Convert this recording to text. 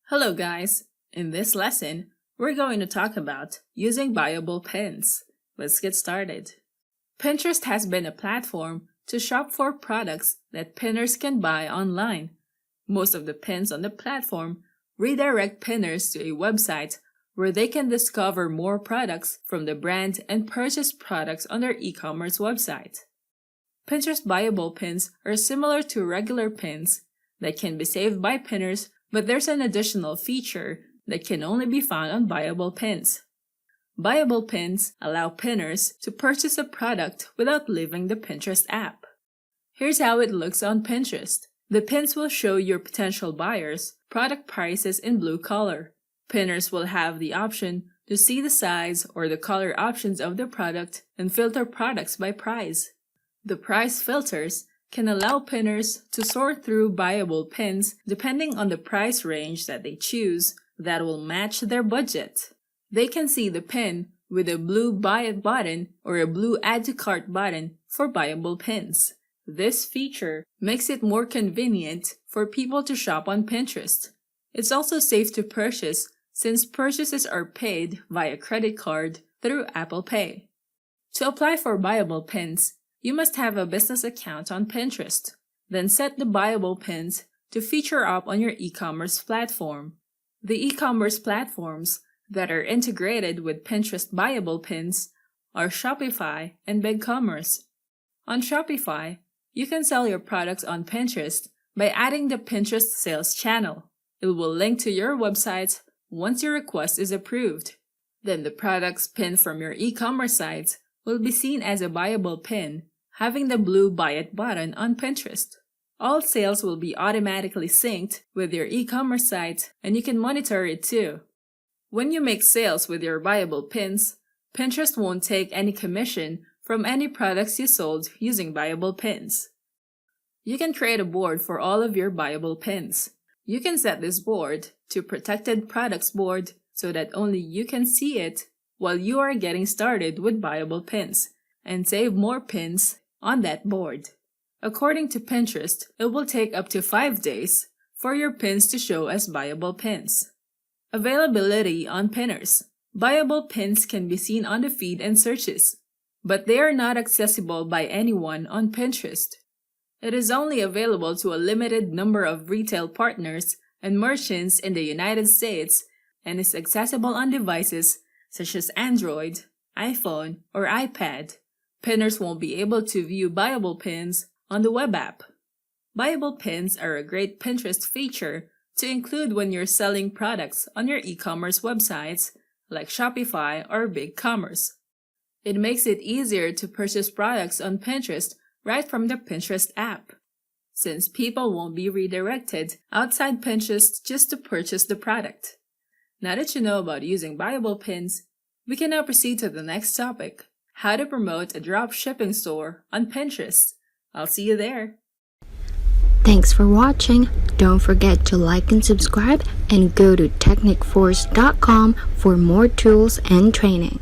Hello guys! In this lesson, we're going to talk about using buyable pins. Let's get started. Pinterest has been a platform to shop for products that pinners can buy online. Most of the pins on the platform redirect pinners to a website where they can discover more products from the brand and purchase products on their e-commerce website. Pinterest buyable pins are similar to regular pins that can be saved by pinners, but there's an additional feature that can only be found on buyable pins. Buyable pins allow pinners to purchase a product without leaving the Pinterest app. Here's how it looks on Pinterest. The pins will show your potential buyers product prices in blue color. Pinners will have the option to see the size or the color options of the product and filter products by price. The price filters can allow pinners to sort through buyable pins depending on the price range that they choose that will match their budget. They can see the pin with a blue Buy It button or a blue Add to Cart button for buyable pins. This feature makes it more convenient for people to shop on Pinterest. It's also safe to purchase since purchases are paid via credit card through Apple Pay. To apply for buyable pins, you must have a business account on Pinterest. Then set the buyable pins to feature up on your e-commerce platform. The e-commerce platforms that are integrated with Pinterest buyable pins are Shopify and BigCommerce. On Shopify, you can sell your products on Pinterest by adding the Pinterest sales channel. It will link to your website once your request is approved. Then the products pinned from your e-commerce site will be seen as a buyable pin, having the blue Buy It button on Pinterest. All sales will be automatically synced with your e-commerce site, and you can monitor it too. When you make sales with your buyable pins, Pinterest won't take any commission from any products you sold using buyable pins. You can create a board for all of your buyable pins. You can set this board to Protected Products Board so that only you can see it while you are getting started with buyable pins, and save more pins on that board. According to Pinterest, it will take up to 5 days for your pins to show as buyable pins. Availability on pinners. Buyable pins can be seen on the feed and searches, but they are not accessible by anyone on Pinterest. It is only available to a limited number of retail partners and merchants in the United States and is accessible on devices such as Android, iPhone, or iPad. Pinners won't be able to view buyable pins on the web app. Buyable pins are a great Pinterest feature to include when you're selling products on your e-commerce websites like Shopify or BigCommerce. It makes it easier to purchase products on Pinterest right from the Pinterest app, since people won't be redirected outside Pinterest just to purchase the product. Now that you know about using buyable pins, we can now proceed to the next topic, how to promote a drop shipping store on Pinterest. I'll see you there. Thanks for watching. Don't forget to like and subscribe and go to technicforce.com for more tools and training.